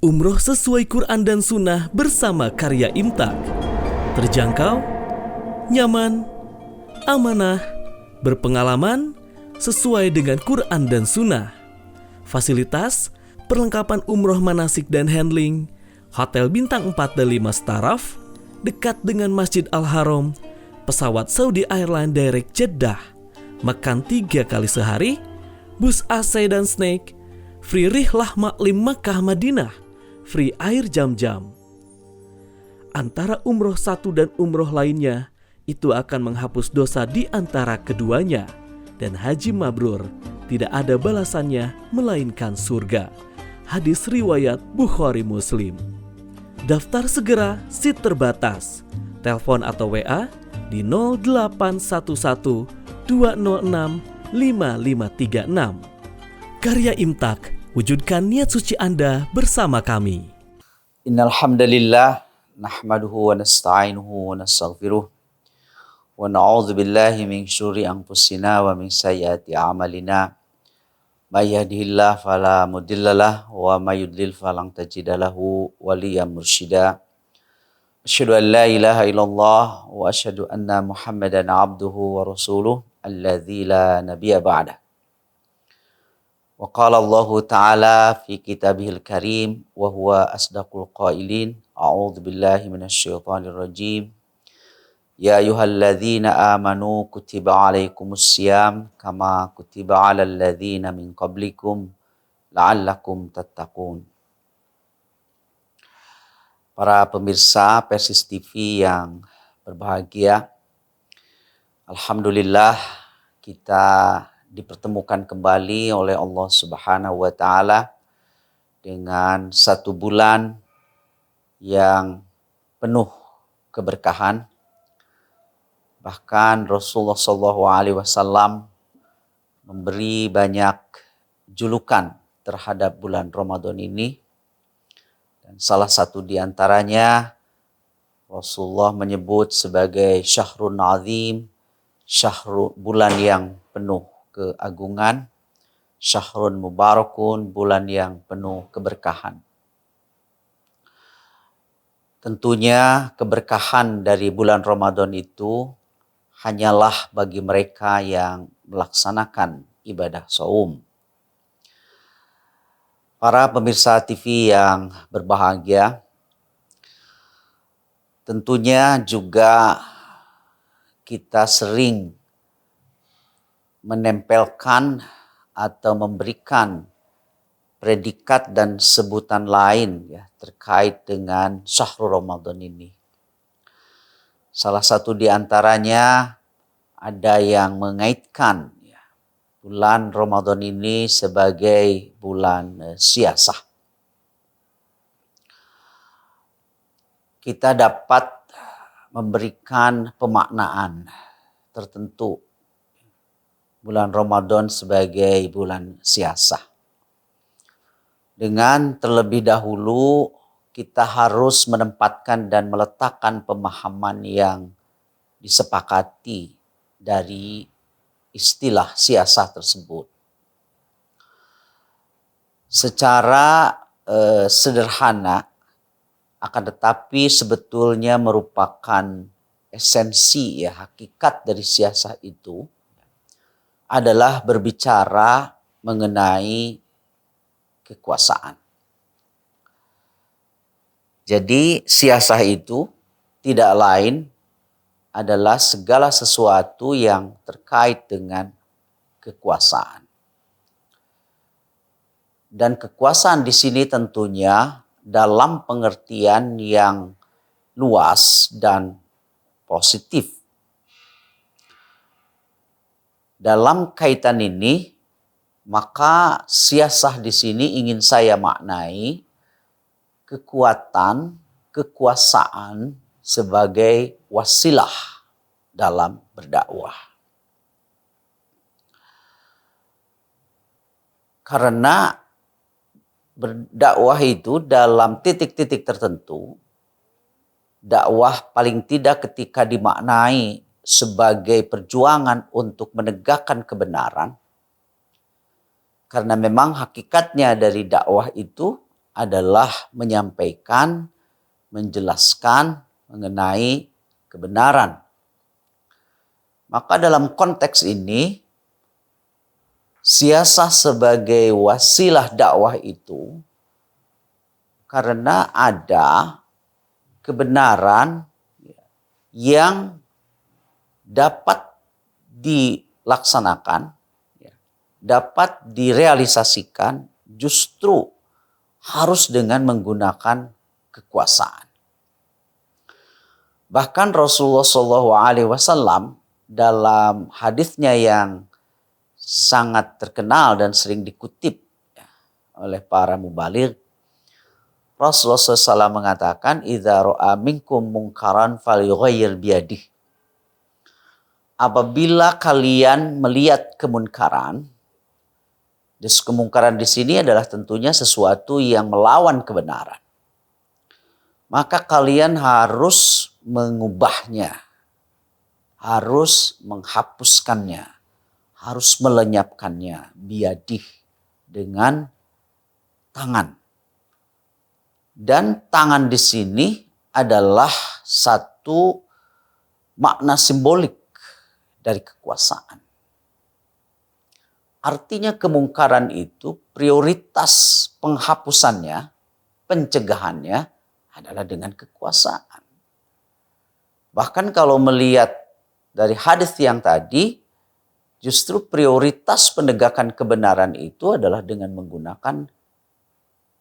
Umroh sesuai Quran dan Sunnah bersama Karya Imtak. Terjangkau, nyaman, amanah, berpengalaman, sesuai dengan Quran dan Sunnah. Fasilitas, perlengkapan umroh manasik dan handling, hotel bintang 4 dan 5 staraf, dekat dengan Masjid Al-Haram, pesawat Saudi Airlines Direct Jeddah, makan 3 kali sehari, bus AC dan snack, free rihlah maklim Makkah Madinah, free air jam-jam. Antara umroh satu dan umroh lainnya, itu akan menghapus dosa di antara keduanya. Dan haji mabrur tidak ada balasannya melainkan surga. Hadis riwayat Bukhari Muslim. Daftar segera, seat terbatas. Telepon atau WA di 0811 206 5536. Karya Imtak, wujudkan niat suci Anda bersama kami. Innal hamdalillah nahmaduhu wa nasta'inuhu wa nastaghfiruh wa na'udzu billahi min syururi anfusina wa min sayyiati a'malina. May yahdihillahu fala mudhillalah wa may yudlil falan tajida lahu waliyyan mursyida. Asyhadu an la ilaha illallah wa asyhadu anna Muhammadan abduhu wa rasuluh alladzi la nabiyya ba'dah. Wa qala Allah Ta'ala fi kitabihil karim wa huwa asdaqul qailin. A'udzu billahi minasyaitonir rajim. Ya ayyuhalladzina amanu kutiba alaikumus syiyam kama kutiba alal ladzina min qablikum la'allakum tattaqun. Para pemirsa Persis TV yang berbahagia, alhamdulillah kita dipertemukan kembali oleh Allah Subhanahu wa Ta'ala dengan satu bulan yang penuh keberkahan. Bahkan Rasulullah SAW memberi banyak julukan terhadap bulan Ramadan ini. Dan salah satu di antaranya Rasulullah menyebut sebagai syahrun azim, bulan yang penuh keagungan, syahrun mubarakun, bulan yang penuh keberkahan. Tentunya keberkahan dari bulan Ramadan itu hanyalah bagi mereka yang melaksanakan ibadah saum. Para pemirsa TV yang berbahagia, tentunya juga kita sering menempelkan atau memberikan predikat dan sebutan lain ya terkait dengan syahrul Ramadan ini. Salah satu di antaranya ada yang mengaitkan ya, bulan Ramadan ini sebagai bulan siasah. Kita dapat memberikan pemaknaan tertentu bulan Ramadan sebagai bulan siasah. Dengan terlebih dahulu kita harus menempatkan dan meletakkan pemahaman yang disepakati dari istilah siasah tersebut. Secara sederhana, akan tetapi sebetulnya merupakan esensi ya hakikat dari siasah itu adalah berbicara mengenai kekuasaan. Jadi siasah itu tidak lain adalah segala sesuatu yang terkait dengan kekuasaan. Dan kekuasaan di sini tentunya dalam pengertian yang luas dan positif. Dalam kaitan ini, maka siasah di sini ingin saya maknai kekuatan, kekuasaan sebagai wasilah dalam berdakwah. Karena berdakwah itu dalam titik-titik tertentu, dakwah paling tidak ketika dimaknai sebagai perjuangan untuk menegakkan kebenaran, karena memang hakikatnya dari dakwah itu adalah menyampaikan, menjelaskan mengenai kebenaran. Maka dalam konteks ini, siasah sebagai wasilah dakwah itu karena ada kebenaran yang dapat dilaksanakan, dapat direalisasikan justru harus dengan menggunakan kekuasaan. Bahkan Rasulullah SAW dalam hadisnya yang sangat terkenal dan sering dikutip oleh para mubaligh, Rasulullah SAW mengatakan, "Idza ra'a minkum munkaran falyughayyir biyadih." Apabila kalian melihat kemunkaran, kemungkaran di sini adalah tentunya sesuatu yang melawan kebenaran, maka kalian harus mengubahnya, harus menghapuskannya, harus melenyapkannya biyadih, dengan tangan. Dan tangan di sini adalah satu makna simbolik dari kekuasaan. Artinya kemungkaran itu prioritas penghapusannya, pencegahannya adalah dengan kekuasaan. Bahkan kalau melihat dari hadis yang tadi, justru prioritas penegakan kebenaran itu adalah dengan menggunakan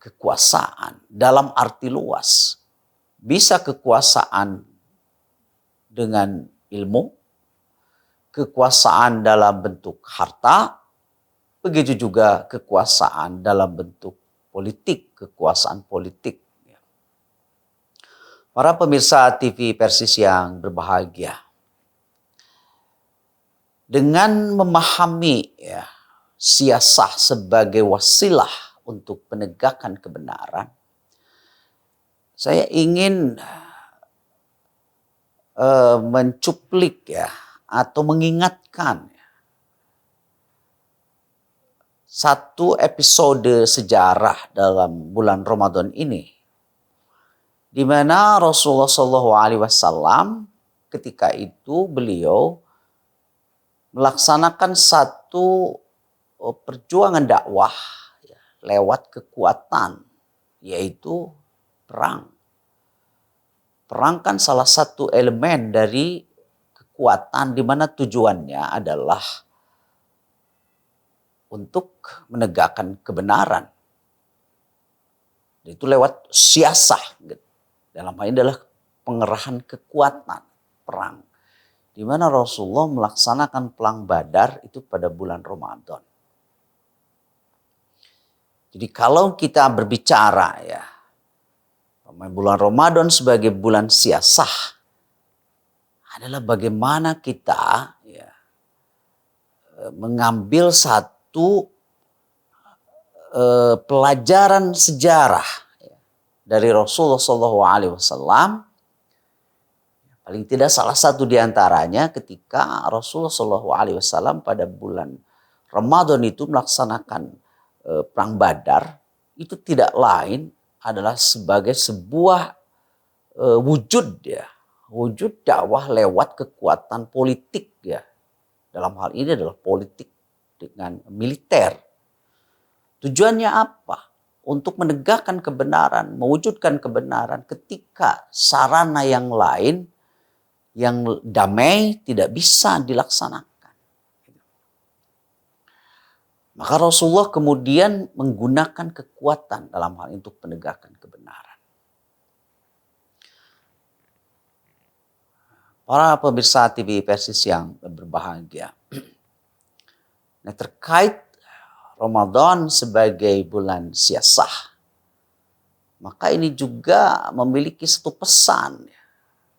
kekuasaan dalam arti luas. Bisa kekuasaan dengan ilmu, kekuasaan dalam bentuk harta, begitu juga kekuasaan dalam bentuk politik, kekuasaan politik. Para pemirsa TV Persis yang berbahagia, dengan memahami siasah sebagai wasilah untuk penegakan kebenaran, saya ingin mencuplik atau mengingatkan satu episode sejarah dalam bulan Ramadan ini, di mana Rasulullah SAW ketika itu beliau melaksanakan satu perjuangan dakwah lewat kekuatan, yaitu perang. Perang kan salah satu elemen dari kekuatan, di mana tujuannya adalah untuk menegakkan kebenaran. Itu lewat siasah. Dalam hal ini adalah pengerahan kekuatan perang. Di mana Rasulullah melaksanakan perang Badar itu pada bulan Ramadan. Jadi kalau kita berbicara bulan Ramadan sebagai bulan siasah, adalah bagaimana kita mengambil satu pelajaran sejarah dari Rasulullah SAW. Paling tidak salah satu di antaranya ketika Rasulullah SAW pada bulan Ramadan itu melaksanakan perang Badar, itu tidak lain adalah sebagai sebuah wujud dakwah lewat kekuatan politik Dalam hal ini adalah politik dengan militer. Tujuannya apa? Untuk menegakkan kebenaran, mewujudkan kebenaran ketika sarana yang lain yang damai tidak bisa dilaksanakan. Maka Rasulullah kemudian menggunakan kekuatan dalam hal untuk penegakan kebenaran. Para pemirsa TV Persis yang berbahagia. Nah, terkait Ramadan sebagai bulan siasah, maka ini juga memiliki satu pesan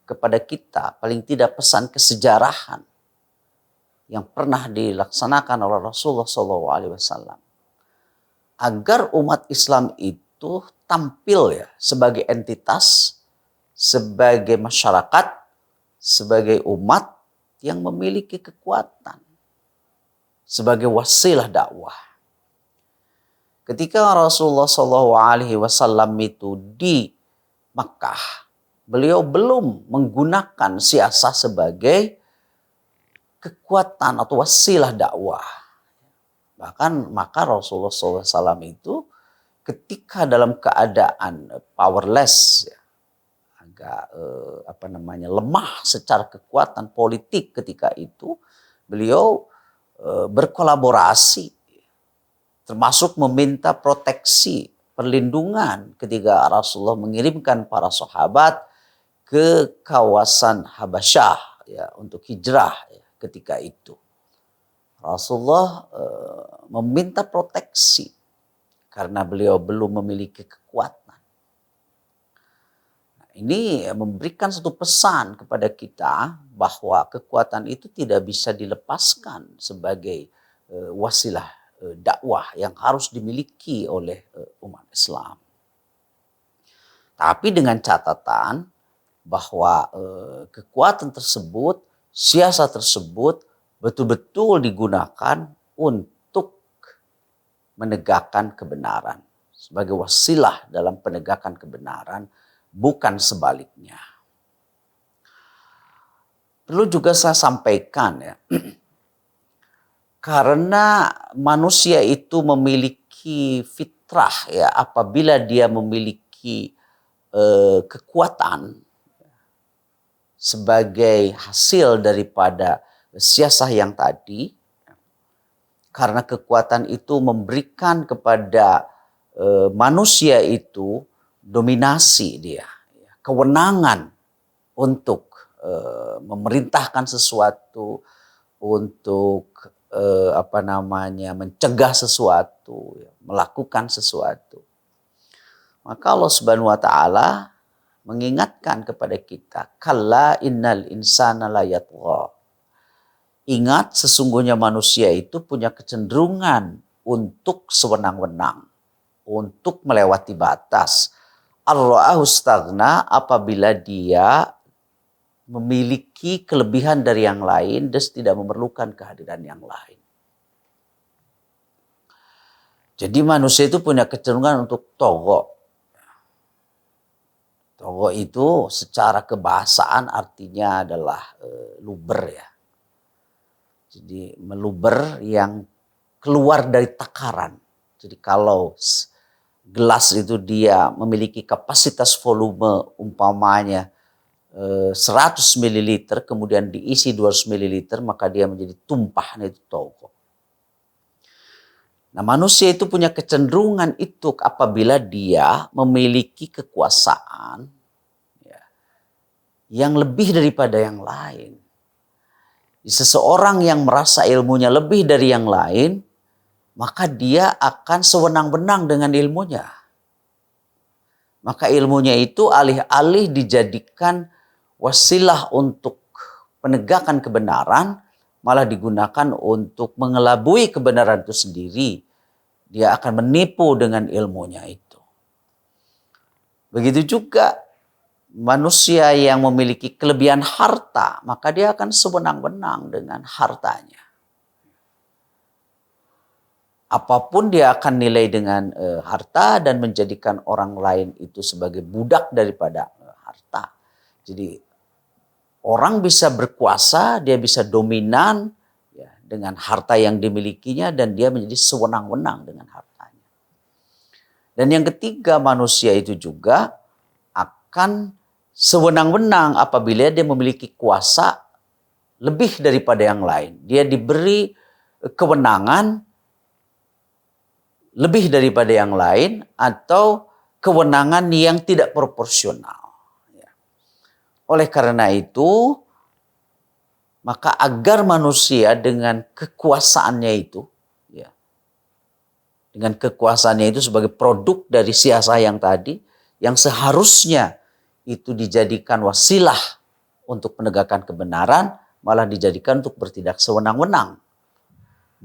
kepada kita, paling tidak pesan kesejarahan yang pernah dilaksanakan oleh Rasulullah SAW, agar umat Islam itu tampil sebagai entitas, sebagai masyarakat, sebagai umat yang memiliki kekuatan, sebagai wasilah dakwah. ketika Rasulullah SAW itu di Makkah, beliau belum menggunakan siasah sebagai kekuatan atau wasilah dakwah. Bahkan maka Rasulullah SAW itu ketika dalam keadaan powerless, ya, agak lemah secara kekuatan politik ketika itu, beliau berkolaborasi, termasuk meminta proteksi, perlindungan ketika Rasulullah mengirimkan para sahabat ke kawasan Habasyah, ya, untuk hijrah, ya, ketika itu. Rasulullah meminta proteksi karena beliau belum memiliki kekuatan. Nah, ini memberikan satu pesan kepada kita bahwa kekuatan itu tidak bisa dilepaskan sebagai wasilah dakwah yang harus dimiliki oleh umat Islam. Tapi dengan catatan bahwa kekuatan tersebut, siasat tersebut betul-betul digunakan untuk menegakkan kebenaran. Sebagai wasilah dalam penegakan kebenaran, bukan sebaliknya. Perlu juga saya sampaikan, ya, karena manusia itu memiliki fitrah, ya, apabila dia memiliki kekuatan sebagai hasil daripada siasah yang tadi, karena kekuatan itu memberikan kepada manusia itu dominasi dia, kewenangan untuk memerintahkan sesuatu, untuk mencegah sesuatu, melakukan sesuatu. Maka Allah Subhanahu wa taala mengingatkan kepada kita, kalla innal insana la yatgha. Ingat, sesungguhnya manusia itu punya kecenderungan untuk sewenang-wenang, untuk melewati batas. Ar-ra'ahu staghna, apabila dia memiliki kelebihan dari yang lain dan tidak memerlukan kehadiran yang lain. Jadi manusia itu punya kecenderungan untuk togho. Togho itu secara kebahasaan artinya adalah luber, ya. Jadi meluber yang keluar dari takaran. Jadi kalau gelas itu dia memiliki kapasitas volume umpamanya 100 ml, kemudian diisi 200 ml, maka dia menjadi tumpah, itu togho. Nah, manusia itu punya kecenderungan itu apabila dia memiliki kekuasaan, ya, yang lebih daripada yang lain. Seseorang yang merasa ilmunya lebih dari yang lain, maka dia akan sewenang-wenang dengan ilmunya. Maka ilmunya itu alih-alih dijadikan wasilah untuk penegakan kebenaran, malah digunakan untuk mengelabui kebenaran itu sendiri. Dia akan menipu dengan ilmunya itu. Begitu juga manusia yang memiliki kelebihan harta, maka dia akan sewenang-wenang dengan hartanya. Apapun dia akan nilai dengan harta dan menjadikan orang lain itu sebagai budak daripada harta. Jadi orang bisa berkuasa, dia bisa dominan, ya, dengan harta yang dimilikinya, dan dia menjadi sewenang-wenang dengan hartanya. Dan yang ketiga, manusia itu juga akan sewenang-wenang apabila dia memiliki kuasa lebih daripada yang lain. Dia diberi kewenangan lebih daripada yang lain atau kewenangan yang tidak proporsional. Oleh karena itu, maka agar manusia dengan kekuasaannya itu, ya, dengan kekuasaannya itu sebagai produk dari siasah yang tadi, yang seharusnya itu dijadikan wasilah untuk penegakan kebenaran, malah dijadikan untuk bertindak sewenang-wenang.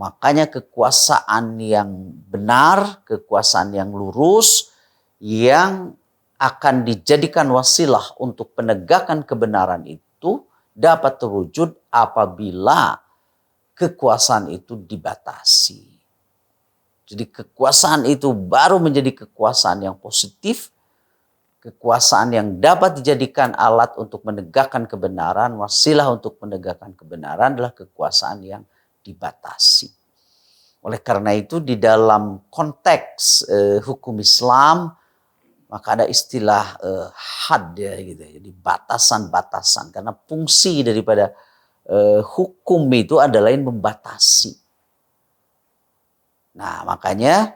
Makanya kekuasaan yang benar, kekuasaan yang lurus, yang akan dijadikan wasilah untuk penegakan kebenaran itu dapat terwujud apabila kekuasaan itu dibatasi. Jadi kekuasaan itu baru menjadi kekuasaan yang positif, kekuasaan yang dapat dijadikan alat untuk menegakkan kebenaran, wasilah untuk menegakkan kebenaran adalah kekuasaan yang dibatasi. Oleh karena itu di dalam konteks hukum Islam, maka ada istilah had ya gitu. Jadi batasan-batasan, karena fungsi daripada hukum itu adalah yang membatasi. Nah, makanya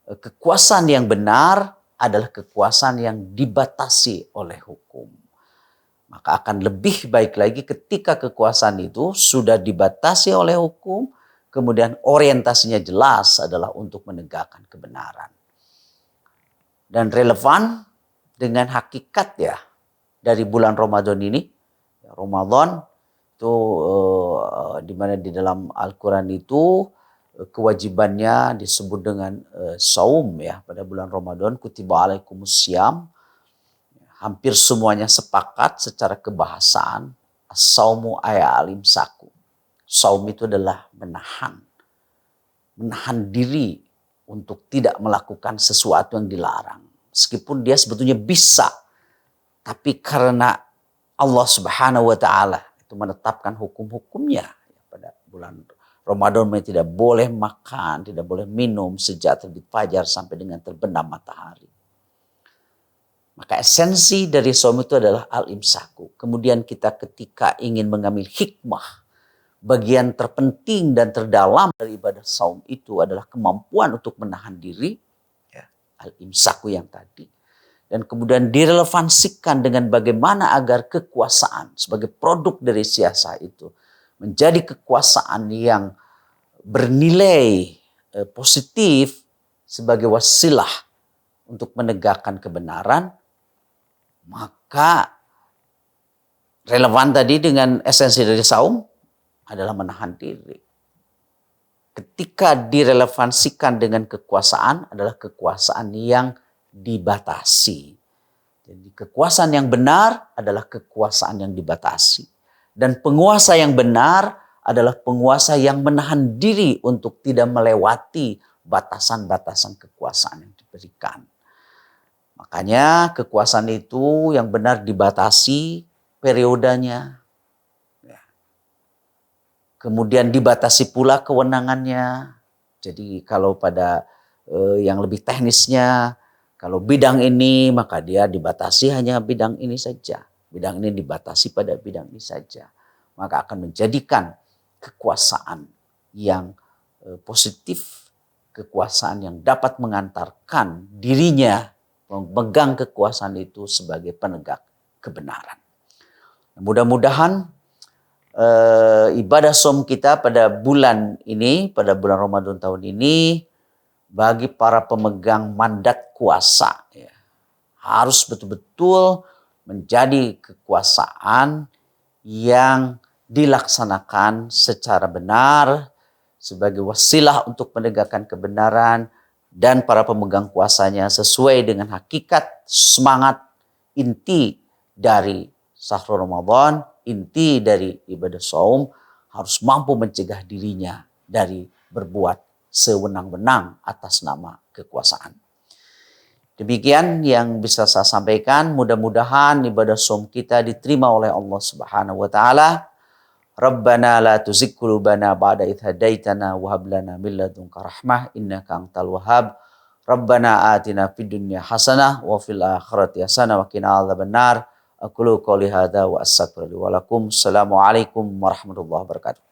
kekuasaan yang benar adalah kekuasaan yang dibatasi oleh hukum. Maka akan lebih baik lagi ketika kekuasaan itu sudah dibatasi oleh hukum, kemudian orientasinya jelas adalah untuk menegakkan kebenaran. Dan relevan dengan hakikat ya dari bulan Ramadan ini. Ramadan itu di mana di dalam Al-Quran itu kewajibannya disebut dengan saum ya pada bulan Ramadan, kutiba alaikumussyam. Hampir semuanya sepakat secara kebahasaan as-saumu al-imsaku. Saum itu adalah menahan diri untuk tidak melakukan sesuatu yang dilarang. Meskipun dia sebetulnya bisa, tapi karena Allah Subhanahu wa taala itu menetapkan hukum-hukumnya pada bulan Ramadan, tidak boleh makan, tidak boleh minum sejak terbit fajar sampai dengan terbenam matahari. Maka esensi dari saum itu adalah al-imsaku. Kemudian kita ketika ingin mengambil hikmah, bagian terpenting dan terdalam dari ibadah saum itu adalah kemampuan untuk menahan diri, ya, al-imsaku yang tadi. Dan kemudian direlevansikan dengan bagaimana agar kekuasaan sebagai produk dari siasa itu menjadi kekuasaan yang bernilai positif sebagai wasilah untuk menegakkan kebenaran, maka relevan tadi dengan esensi dari saum adalah menahan diri. Ketika direlevansikan dengan kekuasaan adalah kekuasaan yang dibatasi. Jadi kekuasaan yang benar adalah kekuasaan yang dibatasi. Dan penguasa yang benar adalah penguasa yang menahan diri untuk tidak melewati batasan-batasan kekuasaan yang diberikan. Makanya kekuasaan itu yang benar dibatasi periodenya. Kemudian dibatasi pula kewenangannya. Jadi kalau pada yang lebih teknisnya, kalau bidang ini maka dia dibatasi hanya bidang ini saja. Bidang ini dibatasi pada bidang ini saja. Maka akan menjadikan kekuasaan yang positif, kekuasaan yang dapat mengantarkan dirinya memegang kekuasaan itu sebagai penegak kebenaran. Mudah-mudahan ibadah saum kita pada bulan ini, pada bulan Ramadan tahun ini, bagi para pemegang mandat kuasa ya, harus betul-betul menjadi kekuasaan yang dilaksanakan secara benar sebagai wasilah untuk menegakkan kebenaran, dan para pemegang kuasanya sesuai dengan hakikat, semangat, inti dari Syahrul Ramadan, inti dari ibadah saum, harus mampu mencegah dirinya dari berbuat sewenang-wenang atas nama kekuasaan. Demikian yang bisa saya sampaikan. Mudah-mudahan ibadah saum kita diterima oleh Allah Subhanahu wa taala. Rabbana la tuzigh qulubana ba'da idh hadaitana wa hab lana min ladunka rahmah innaka antal wahhab. Rabbana atina fid dunya hasanah wa fil akhirati hasanah wa qina adzabannar. Aqulu qouli hadza wa astaghfiru wa lakum. Assalamualaikum warahmatullahi wabarakatuh.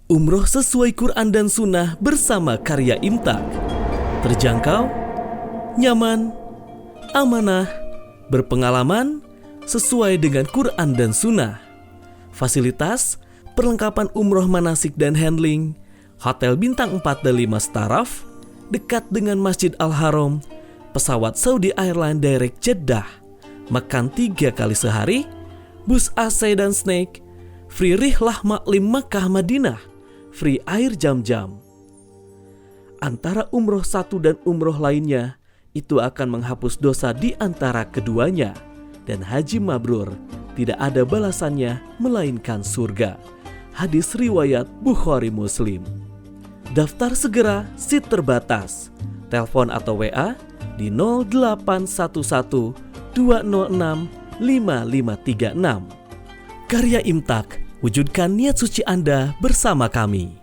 Umroh sesuai Quran dan Sunnah bersama Karya Imtak. Terjangkau, nyaman, amanah, berpengalaman, sesuai dengan Quran dan Sunnah. Fasilitas, perlengkapan umroh manasik dan handling, hotel bintang 4 dan 5 staraf, dekat dengan Masjid Al-Haram, pesawat Saudi Airlines Direct Jeddah, makan 3 kali sehari, bus AC dan snack, free rihlah maklim Makkah Madinah, free air jam-jam. Antara umroh satu dan umroh lainnya, itu akan menghapus dosa di antara keduanya. Dan haji mabrur, tidak ada balasannya melainkan surga. Hadis riwayat Bukhari Muslim. Daftar segera, seat terbatas. Telepon atau WA di 0811 206 5536. Karya Imtak, wujudkan niat suci Anda bersama kami.